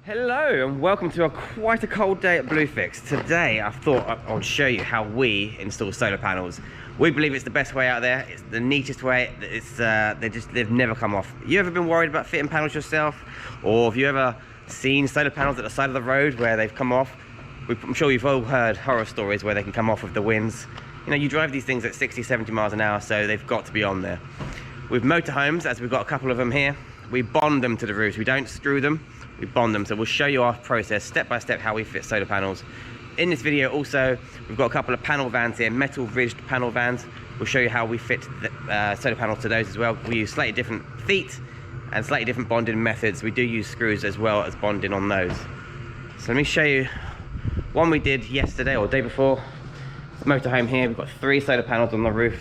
Hello and welcome to quite a cold day at BlueFix. Today I thought I'd show you how we install solar panels. We believe it's the best way out there. It's the neatest way. They've never come off. You ever been worried about fitting panels yourself? Or have you ever seen solar panels at the side of the road where they've come off? I'm sure you've all heard horror stories where they can come off with the winds. You know, you drive these things at 60, 70 miles an hour, so they've got to be on there. With motorhomes, as we've got a couple of them here, we bond them to the roofs. We don't screw them, we bond them. So we'll show you our process step by step how we fit solar panels. In this video also, we've got a couple of panel vans here, metal ridged panel vans. We'll show you how we fit the solar panels to those as well. We use slightly different feet and slightly different bonding methods. We do use screws as well as bonding on those. So let me show you one we did yesterday or the day before. Motorhome here, we've got 3 solar panels on the roof.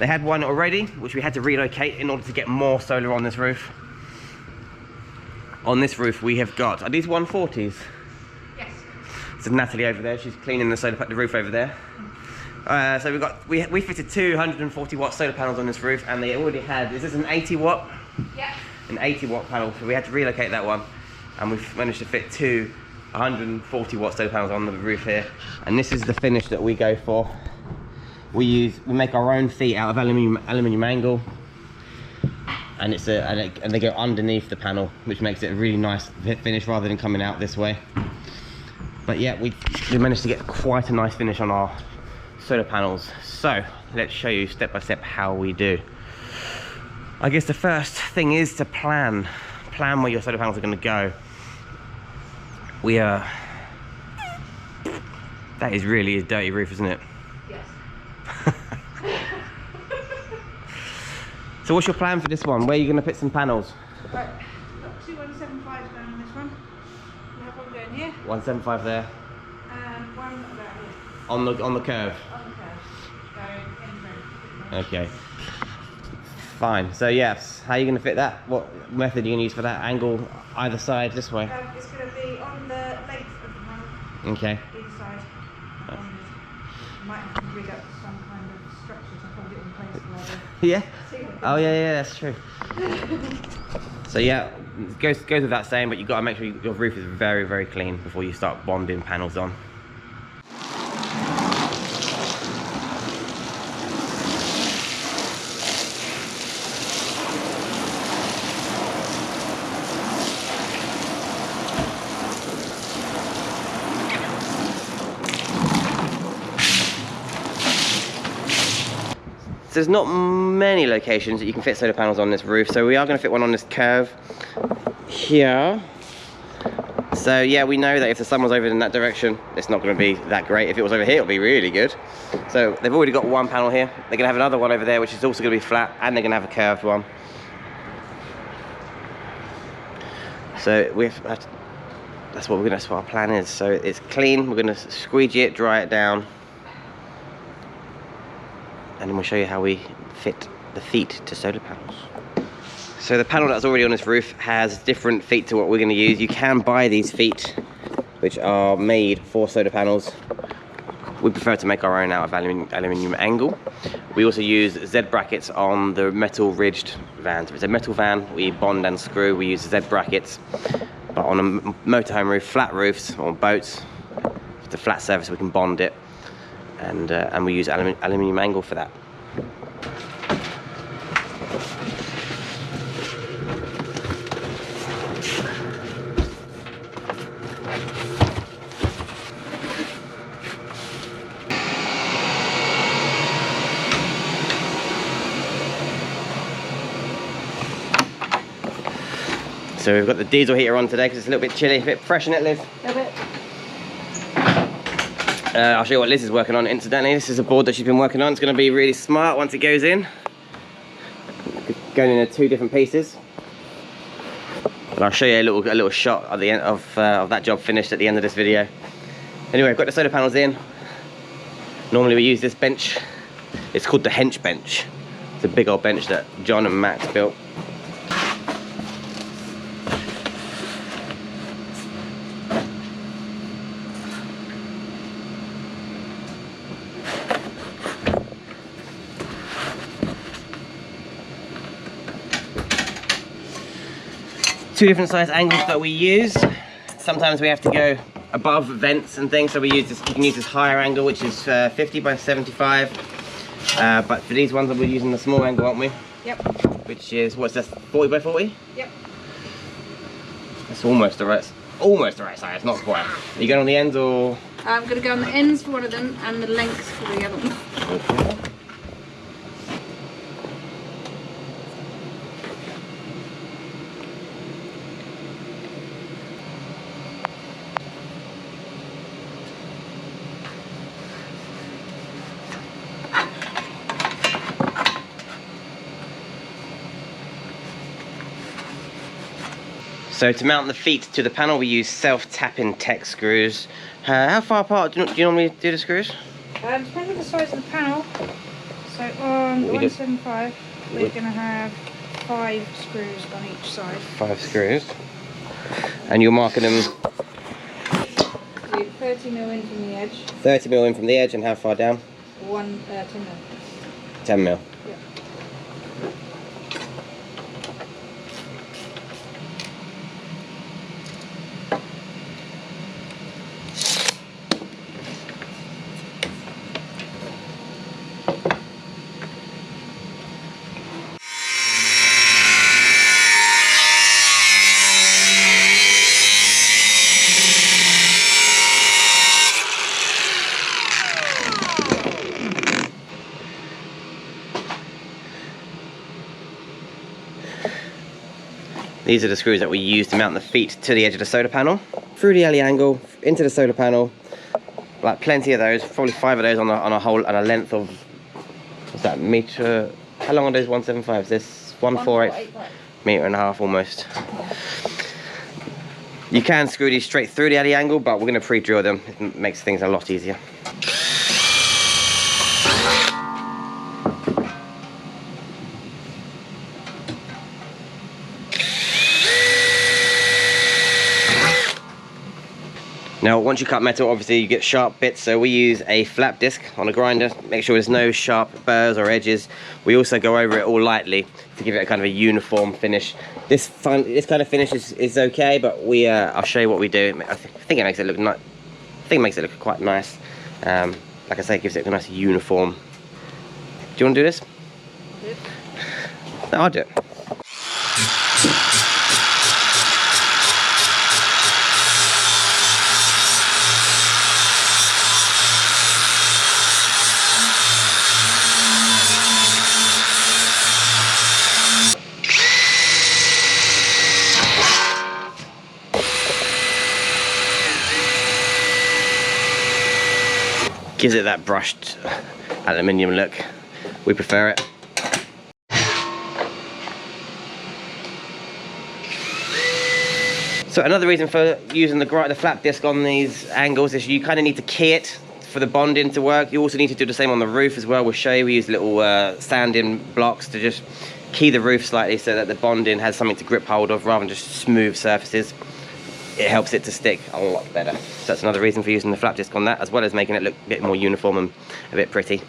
They had one already, which we had to relocate in order to get more solar on this roof. On this roof we have got, are these 140s? Yes. So Natalie over there, she's cleaning the roof over there. So we fitted 240 watt solar panels on this roof, and they already had, is this an 80 watt? Yeah. An 80 watt panel, so we had to relocate that one, and we've managed to fit 2 140 watt solar panels on the roof here. And this is the finish that we go for. We make our own feet out of aluminium angle, and and they go underneath the panel, which makes it a really nice finish rather than coming out this way. But yeah, we managed to get quite a nice finish on our solar panels. So let's show you step by step how we do. I guess the first thing is to plan where your solar panels are going to go. That is really a dirty roof, isn't it? Yes. So what's your plan for this one? Where are you going to put some panels? Right, got 2 175s going on this one. We have one going here. 175 there. And one about here. On the curve. On the curve. Going in road. Okay. Fine. So yes, how are you going to fit that? What method are you going to use for that? Angle either side this way? It's going to be on the length of the panel. Okay. Either side. Might have to rig up some kind of structure to hold it in place while Yeah. Oh yeah, that's true. So yeah, goes without saying, but you've got to make sure your roof is very, very clean before you start bonding panels on. So there's not many locations that you can fit solar panels on this roof, so we are going to fit one on this curve here. So yeah, we know that if the sun was over in that direction, it's not going to be that great. If it was over here, it'll be really good. So they've already got one panel here. They're going to have another one over there, which is also going to be flat, and they're going to have a curved one. So that's what our plan is. So it's clean. We're going to squeegee it, dry it down, and then we'll show you how we fit the feet to solar panels. So the panel that's already on this roof has different feet to what we're going to use. You can buy these feet, which are made for solar panels. We prefer to make our own out of aluminium angle. We also use Z brackets on the metal ridged vans. If it's a metal van, we bond and screw. We use Z brackets. But on a motorhome roof, flat roofs or boats, if it's a flat surface, we can bond it. And we use aluminium angle for that. So we've got the diesel heater on today because it's a little bit chilly. A bit fresh in it, Liz? A little bit. I'll show you what Liz is working on. Incidentally, this is a board that she's been working on. It's going to be really smart once it goes in. Going into 2 different pieces. And I'll show you a little shot at the end of that job finished at the end of this video. Anyway, I've got the solar panels in. Normally we use this bench. It's called the hench bench. It's a big old bench that John and Max built. Two different size angles that we use. sometimes we have to go above vents and things, so we use this. You can use this higher angle, which is 50 by 75. But for these ones, we're using the small angle, aren't we? Yep. Which is, what's this, 40 by 40? Yep. That's almost the right size, not quite. Are you going on the ends or? I'm going to go on the ends for one of them and the length for the other one. Okay. So to mount the feet to the panel, we use self-tapping tech screws. How far apart do you normally do the screws? Depending on the size of the panel. So on 175, we're going to have 5 screws on each side. 5 screws. And you're marking them? 30mm in from the edge. 30mm in from the edge, and how far down? 10mm. 10mm. Yeah. These are the screws that we use to mount the feet to the edge of the solar panel. Through the alley angle, into the solar panel. Like plenty of those, probably 5 of those on a length of, what's that, meter? How long are those 175s? This 148 meter and a half almost. You can screw these straight through the alley angle, but we're going to pre-drill them. It makes things a lot easier. Now, once you cut metal, obviously you get sharp bits, so we use a flap disc on a grinder, make sure there's no sharp burrs or edges. We also go over it all lightly to give it a kind of a uniform finish. This kind of finish is okay, but I'll show you what we do. I think it makes it look nice. I think it makes it look quite nice. Like I say, it gives it a nice uniform. Do you want to do this? No, I'll do it. Gives it that brushed aluminium look. We prefer it. So another reason for using the flap disc on these angles is you kind of need to key it for the bonding to work. You also need to do the same on the roof as well. We'll show you. We use little sanding blocks to just key the roof slightly so that the bonding has something to grip hold of rather than just smooth surfaces. It helps it to stick a lot better. So that's another reason for using the flap disc on that, as well as making it look a bit more uniform and a bit pretty.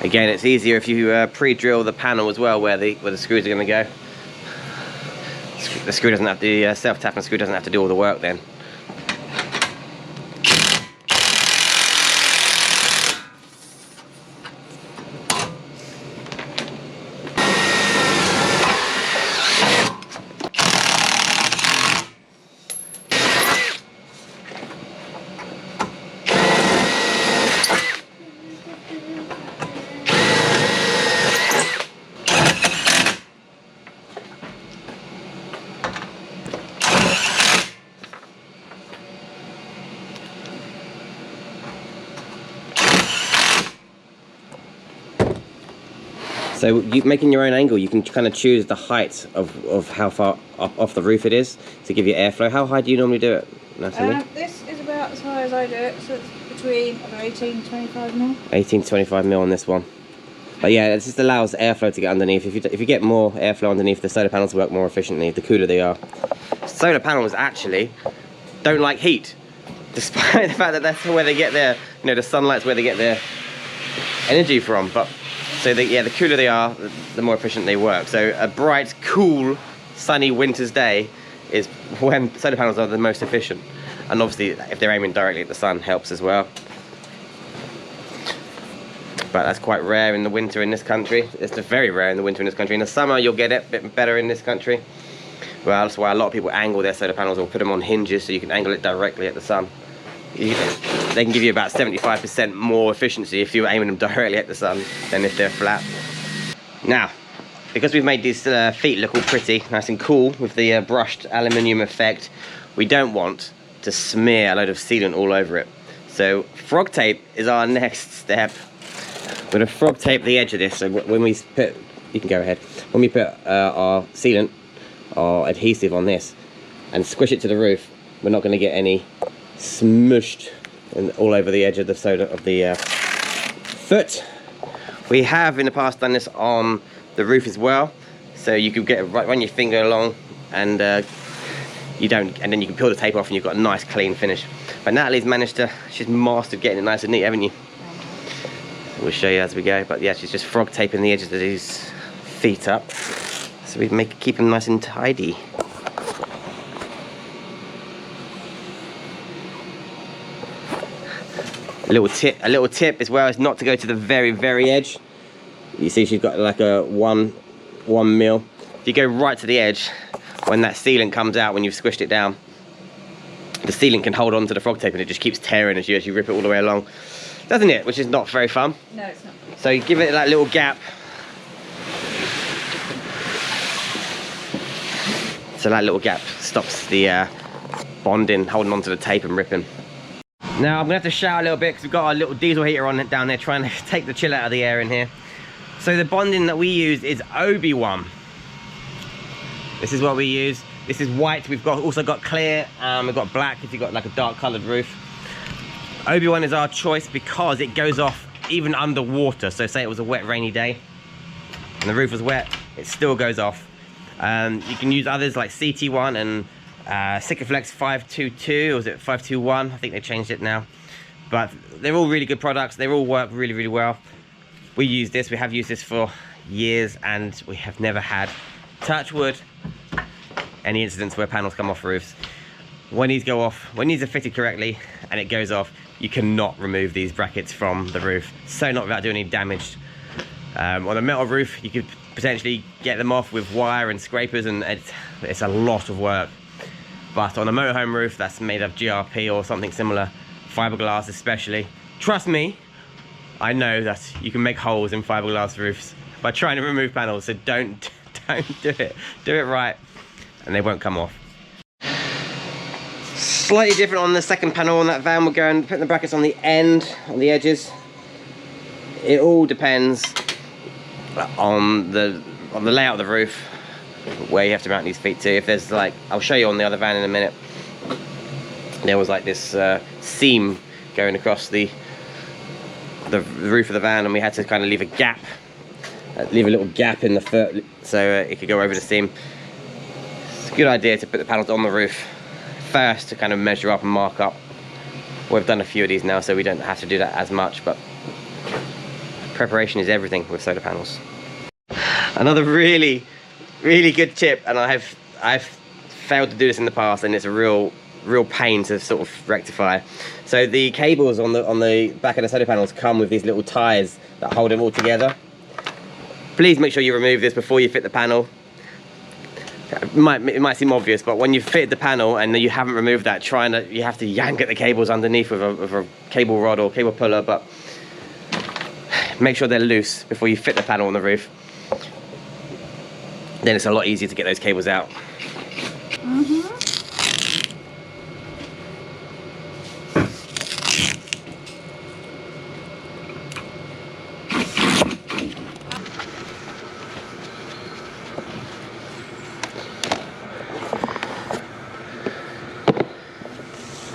Again, it's easier if you pre-drill the panel as well, where the screws are going to go. The screw doesn't have to, self-tapping screw doesn't have to do all the work then. So making your own angle, you can kind of choose the height of how far off the roof it is to give you airflow. How high do you normally do it, Natalie? This is about as high as I do it, so it's between 18 to 25 mil. 18 to 25 mil on this one. But yeah, it just allows airflow to get underneath. If you get more airflow underneath, the solar panels work more efficiently, the cooler they are. Solar panels actually don't like heat, despite the fact that that's where they get their, you know, the sunlight's where they get their energy from. But so yeah, the cooler they are, the more efficient they work. So a bright, cool, sunny winter's day is when solar panels are the most efficient. And obviously, if they're aiming directly at the sun, helps as well. But that's quite rare in the winter in this country. It's very rare in the winter in this country. In the summer, you'll get it a bit better in this country. Well, that's why a lot of people angle their solar panels or put them on hinges so you can angle it directly at the sun. They can give you about 75% more efficiency if you're aiming them directly at the sun than if they're flat. Now, because we've made these feet look all pretty, nice and cool with the brushed aluminium effect, we don't want to smear a load of sealant all over it. So frog tape is our next step. We're going to frog tape the edge of this. So when we put, you can go ahead, when we put our sealant, our adhesive on this and squish it to the roof, we're not going to get any smushed all over the edge of the foot. We have in the past done this on the roof as well, so you could get run your finger along and then you can peel the tape off and you've got a nice clean finish. But Natalie's managed to, she's mastered getting it nice and neat, haven't you? We'll show you as we go. But yeah, she's just frog taping the edges of these feet up so we keep them nice and tidy. A little tip as well is not to go to the very edge. You see she's got like a one mil. If you go right to the edge, when that sealant comes out, when you've squished it down, the sealant can hold on to the frog tape and it just keeps tearing as you rip it all the way along, doesn't it? Which is not very fun. No, it's not. So you give it that little gap. So that little gap stops the bonding, holding onto the tape and ripping. Now I'm gonna have to shout a little bit because we've got our little diesel heater on it down there trying to take the chill out of the air in here. So the bonding that we use is Obi-Wan. This is what we use. This is white. We've also got clear. We've got black if you've got like a dark coloured roof. Obi-Wan is our choice because it goes off even underwater. So say it was a wet, rainy day and the roof was wet, it still goes off. You can use others like CT1 and Sikaflex 522, or is it 521? I think they changed it now. But they're all really good products. They all work really well. We use this. We have used this for years and we have never had, touch wood, any incidents where panels come off roofs. When these go off, when these are fitted correctly and it goes off, you cannot remove these brackets from the roof. So not without doing any damage. On a metal roof, you could potentially get them off with wire and scrapers, and it's a lot of work. But on a motorhome roof that's made of GRP or something similar, fiberglass especially, trust me, I know that you can make holes in fiberglass roofs by trying to remove panels. So don't do it. Do it right, and they won't come off. Slightly different on the second panel on that van. We're going putting the brackets on the end, on the edges. It all depends on the layout of the roof, where you have to mount these feet to. If there's like, I'll show you on the other van in a minute, there was like this seam going across the roof of the van, and we had to kind of leave a gap, leave a little gap in the foot so it could go over the seam. It's a good idea to put the panels on the roof first to kind of measure up and mark up. We've done a few of these now, so we don't have to do that as much, but preparation is everything with solar panels. Another really good tip, and I've failed to do this in the past, and it's a real pain to sort of rectify. So the cables on the back of the solar panels come with these little ties that hold them all together. Please make sure you remove this before you fit the panel. It might seem obvious, but when you've fitted the panel and you haven't removed that, you have to yank at the cables underneath with a cable rod or cable puller. But make sure they're loose before you fit the panel on the roof. Then it's a lot easier to get those cables out.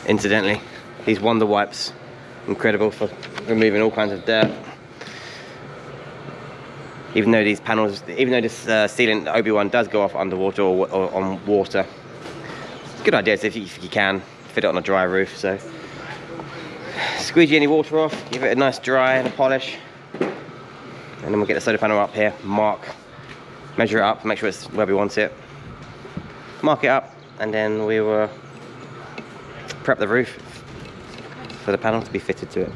Incidentally, these Wonder Wipes, incredible for removing all kinds of dirt. even though these panels, even though this sealant OB1 does go off underwater or on water. Good idea if you can fit it on a dry roof. So squeegee any water off, give it a nice dry and a polish, and then we'll get the solar panel up here, measure it up, make sure it's where we want it, mark it up, and then we will prep the roof for the panel to be fitted to it.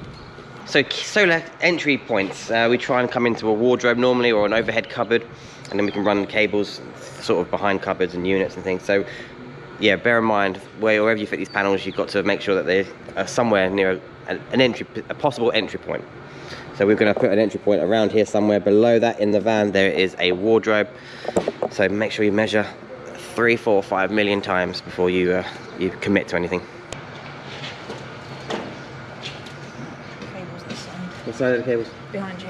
So solar entry points, we try and come into a wardrobe normally, or an overhead cupboard, and then we can run cables sort of behind cupboards and units and things. So yeah, bear in mind, wherever you fit these panels, you've got to make sure that they are somewhere near a possible entry point. So we're going to put an entry point around here somewhere. Below that in the van there is a wardrobe, so make sure you measure 3, 4, 5 million times before you commit to anything. Cables this side. What side of the cables? Behind you.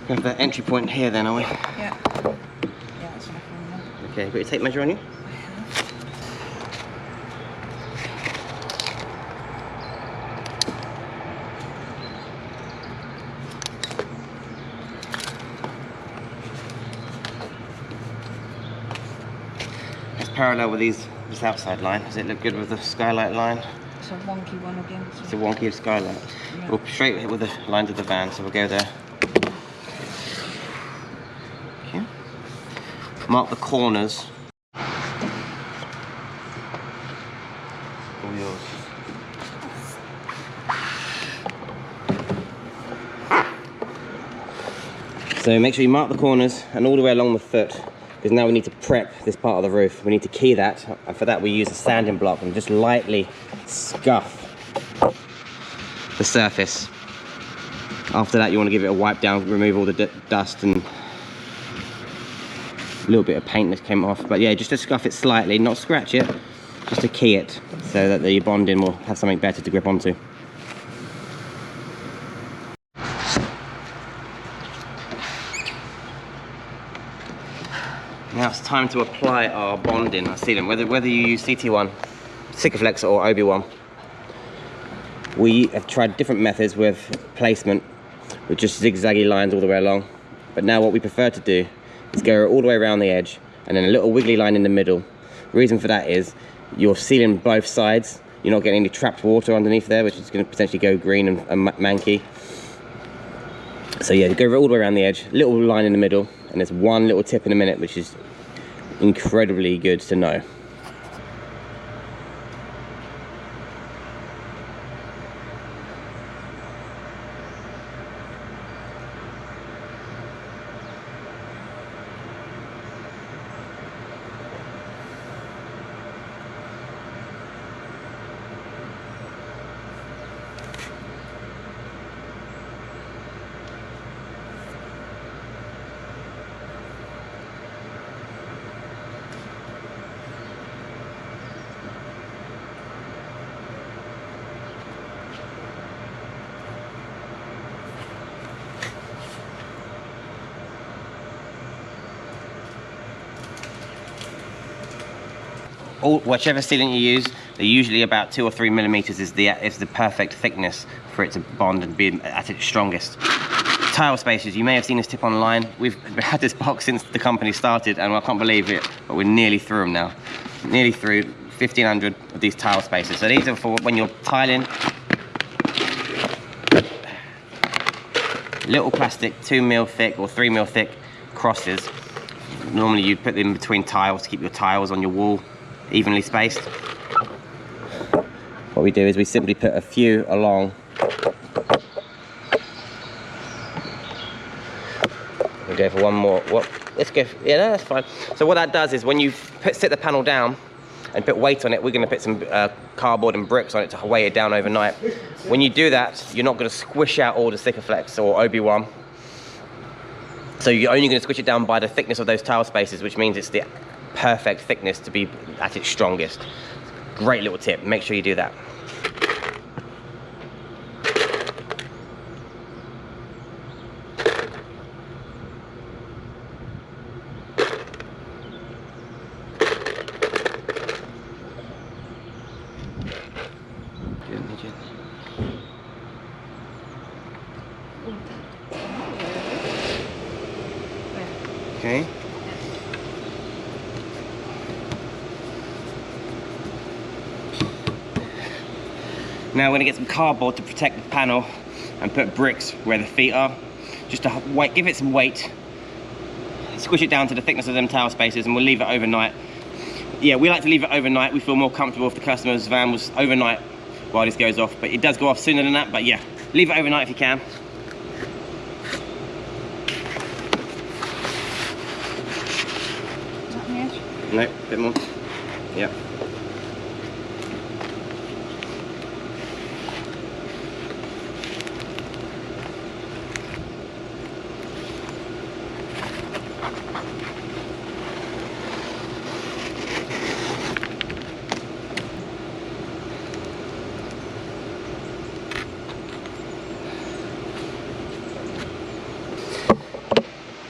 We have the entry point here then, are we? Yeah. Yeah, that's enough room. Okay, got your tape measure on you? It's parallel with this outside line. Does it look good with the skylight line? It's a wonky one again. So. It's a wonky skylight. Yeah. We'll straight hit with the lines of the van, so we'll go there. Okay. Mark the corners. All yours. So make sure you mark the corners and all the way along the foot, because now we need to prep this part of the roof. We need to key that, and for that we use a sanding block and just lightly scuff the surface. After that you want to give it a wipe down, remove all the dust and a little bit of paint that came off. But yeah, just to scuff it slightly, not scratch it, just to key it so that the bonding will have something better to grip onto. Now it's time to apply our bonding, our sealant, whether you use CT1, Sikaflex or OB1. We have tried different methods with placement, with just zigzaggy lines all the way along. But now what we prefer to do is go all the way around the edge and then a little wiggly line in the middle. The reason for that is you're sealing both sides. You're not getting any trapped water underneath there, which is going to potentially go green and manky. So yeah, go all the way around the edge, little line in the middle, and there's one little tip in a minute, which is incredibly good to know. Whichever sealant you use, they're usually about 2 or 3 millimeters is the perfect thickness for it to bond and be at its strongest. Tile spacers, you may have seen this tip online. We've had this box since the company started, and I can't believe it, but we're nearly through them now. Nearly through 1,500 of these tile spacers. So these are for when you're tiling. Little plastic 2 mil thick or 3 mil thick crosses. Normally you'd put them in between tiles to keep your tiles on your wall evenly spaced. What we do is we simply put a few along. We'll go for one more. Let's go. Yeah, no, that's fine. So what that does is when you sit the panel down and put weight on it, we're going to put some cardboard and bricks on it to weigh it down overnight. When you do that, you're not going to squish out all the Sikaflex or OB1. So you're only going to squish it down by the thickness of those tile spaces, which means it's the perfect thickness to be at its strongest. Great little tip, make sure you do that. Okay. Now we're going to get some cardboard to protect the panel and put bricks where the feet are. Just to wait, give it some weight. Squish it down to the thickness of them tile spaces and we'll leave it overnight. Yeah, we like to leave it overnight. We feel more comfortable if the customer's van was overnight while this goes off. But it does go off sooner than that, but yeah, leave it overnight if you can. No, a bit more. Yep.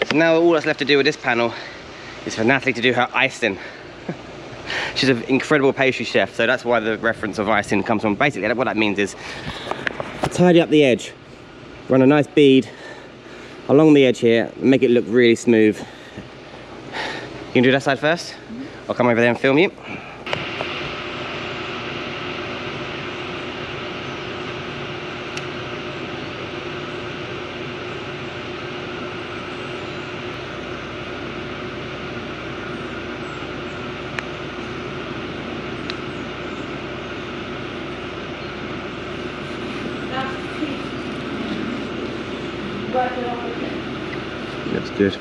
So now all that's left to do with this panel is for Natalie to do her icing. She's an incredible pastry chef, so that's why the reference of icing comes from. Basically, what that means is tidy up the edge, run a nice bead along the edge here, and make it look really smooth. You can do that side first? I'll come over there and film you. Looks good.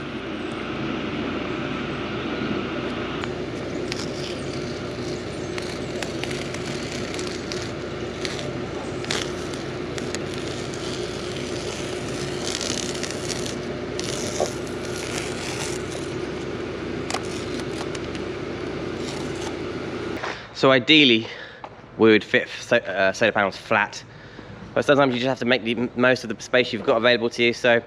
So ideally, we would fit solar panels flat, but sometimes you just have to make the most of the space you've got available to you. So,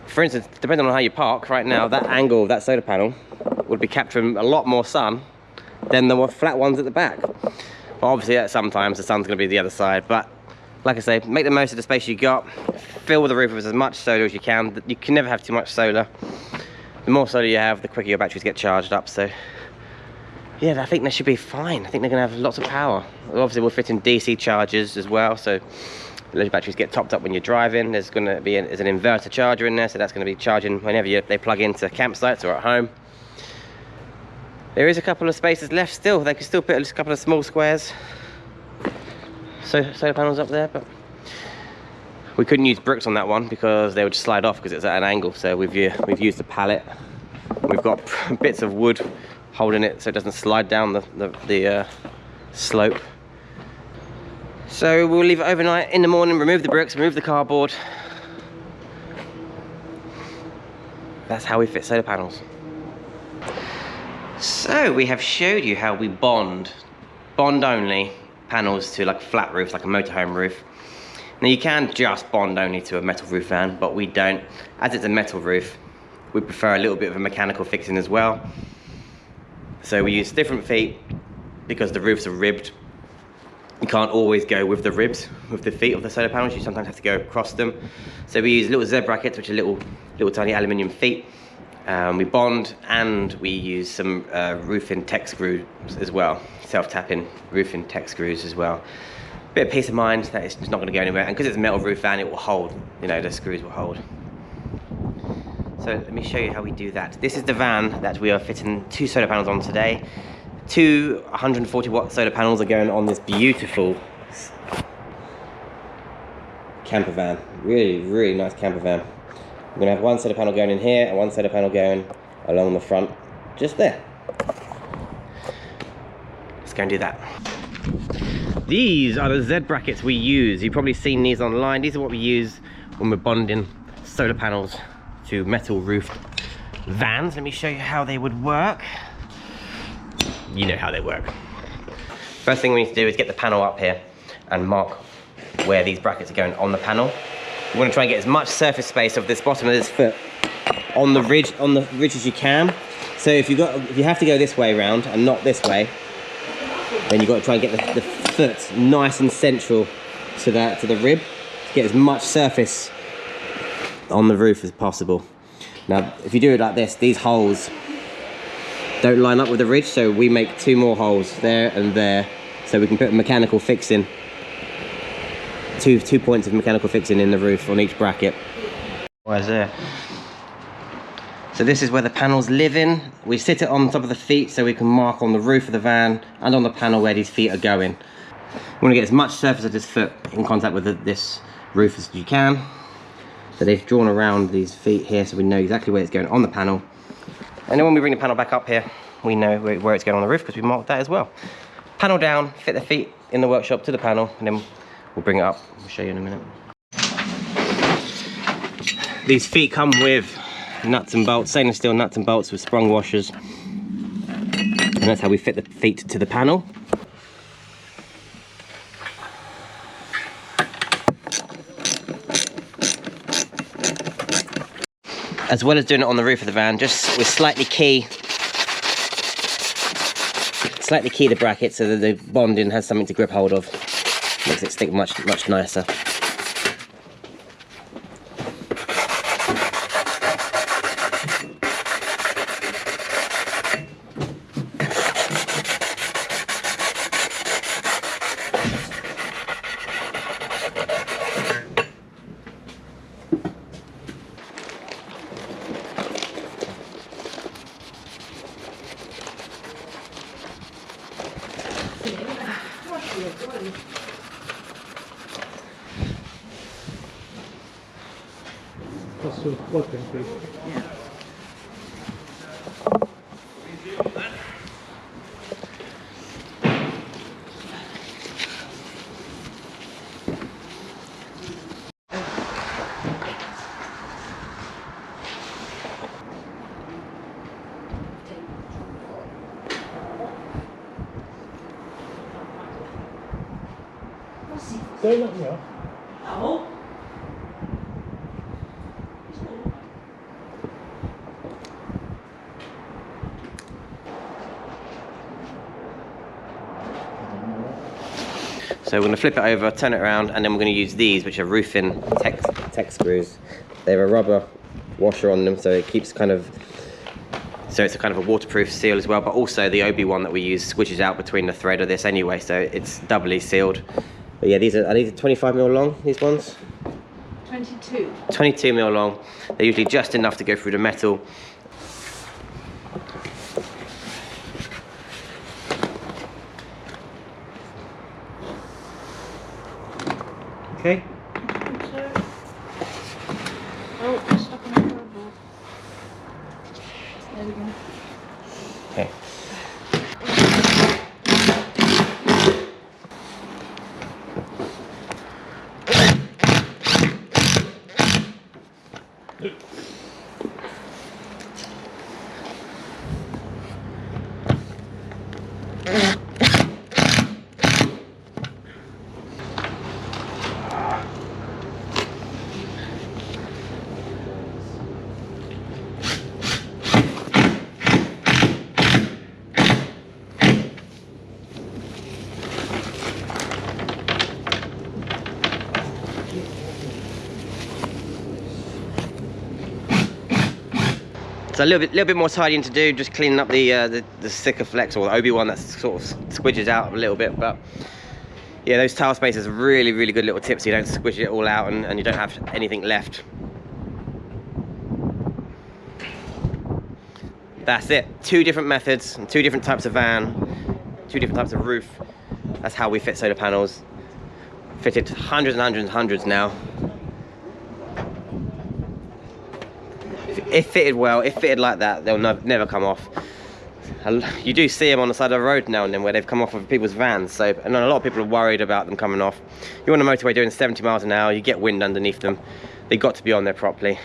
for instance, depending on how you park, right now, that angle of that solar panel would be capturing a lot more sun than the flat ones at the back. Obviously, sometimes the sun's going to be the other side, but like I say, make the most of the space you got. Fill the roof with as much solar as you can. You can never have too much solar. The more solar you have, the quicker your batteries get charged up. So yeah, I think they should be fine. I think they're going to have lots of power. Obviously, we'll fit in DC chargers as well, so those batteries get topped up when you're driving. There's going to be an inverter charger in there, so that's going to be charging whenever they plug into campsites or at home. There is a couple of spaces left still. They can still put a couple of small squares, so solar panels up there, but we couldn't use bricks on that one because they would just slide off because it's at an angle. So we've used a pallet. We've got bits of wood holding it so it doesn't slide down the slope. So we'll leave it overnight. In the morning, remove the bricks, remove the cardboard. That's how we fit solar panels. So we have showed you how we bond only panels to like flat roofs, like a motorhome roof. Now you can just bond only to a metal roof van, but we don't. As it's a metal roof, we prefer a little bit of a mechanical fixing as well. So we use different feet because the roofs are ribbed. You can't always go with the ribs, with the feet of the solar panels. You sometimes have to go across them. So we use little Z brackets, which are little tiny aluminium feet. We bond, and we use some roofing tech screws as well. Self-tapping roofing tech screws as well. Bit of peace of mind that it's not going to go anywhere. And because it's a metal roof van, it will hold. You know, the screws will hold. So let me show you how we do that. This is the van that we are fitting 2 solar panels on today. 2 140-watt solar panels are going on this beautiful camper van. Really, really nice camper van. We're gonna have 1 solar panel going in here and 1 solar panel going along the front, just there. Let's go and do that. These are the Z brackets we use. You've probably seen these online. These are what we use when we're bonding solar panels to metal roofed vans. Let me show you how they would work. You know how they work. First thing we need to do is get the panel up here and mark where these brackets are going on the panel. We want to try and get as much surface space of this bottom of this foot on the ridge as you can. So if you have to go this way around and not this way, Then you've got to try and get the foot nice and central to the rib to get as much surface on the roof as possible. Now, if you do it like this, these holes don't line up with the ridge, so we make 2 more holes there and there, so we can put a mechanical fixing, two points of mechanical fixing in the roof on each bracket. Where's there? So this is where the panels live in. We sit it on top of the feet so we can mark on the roof of the van and on the panel where these feet are going. We want to get as much surface of this foot in contact with this roof as you can. So they've drawn around these feet here so we know exactly where it's going on the panel. And then when we bring the panel back up here, we know where it's going on the roof because we marked that as well. Panel down, fit the feet in the workshop to the panel, and then we'll bring it up. I'll show you in a minute. These feet come with nuts and bolts, stainless steel nuts and bolts with sprung washers. And that's how we fit the feet to the panel. As well as doing it on the roof of the van, just we slightly key the bracket so that the bonding has something to grip hold of. Makes it stick much nicer. Just to working, please. Yeah. Say nothing else. So we're going to flip it over, turn it around, and then we're going to use these, which are roofing tech screws. They have a rubber washer on them, so it keeps it's a kind of a waterproof seal as well, but also the OB one that we use squishes out between the thread of this anyway, so it's doubly sealed. But yeah, are these 25mm long, these ones? 22. 22mm long. They're usually just enough to go through the metal. Okay. Oh, it's stuck on the cardboard. There we go. Okay. So a little bit more tidying to do, just cleaning up the sticker flex or the OB one that sort of squidges out a little bit. But yeah, those tile spacers are really good little tips so you don't squish it all out and you don't have anything left. That's it. 2 different methods and 2 different types of van, 2 different types of roof. That's how we fit solar panels. Fitted hundreds and hundreds now. If fitted well, if fitted like that, they'll never come off. You do see them on the side of the road now and then where they've come off of people's vans, so and a lot of people are worried about them coming off. You're on the motorway doing 70 miles an hour, you get wind underneath them. They've got to be on there properly.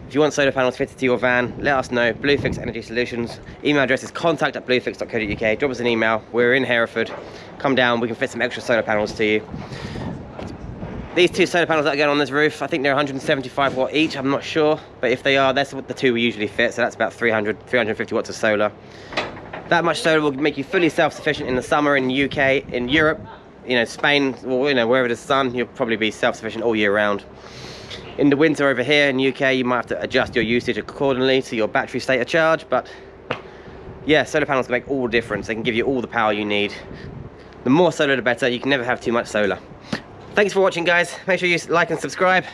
If you want solar panels fitted to your van, let us know. BlueFix Energy Solutions. Email address is contact@bluefix.co.uk. Drop us an email. We're in Hereford. Come down, we can fit some extra solar panels to you. These 2 solar panels that are going on this roof, I think they're 175 watt each, I'm not sure. But if they are, that's what the 2 we usually fit, so that's about 350 watts of solar. That much solar will make you fully self-sufficient in the summer in the UK, in Europe, you know, Spain, or you know, wherever there's sun, you'll probably be self-sufficient all year round. In the winter over here in the UK, you might have to adjust your usage accordingly to your battery state of charge, but yeah, solar panels can make all the difference. They can give you all the power you need. The more solar, the better. You can never have too much solar. Thanks for watching, guys. Make sure you like and subscribe.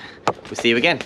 We'll see you again.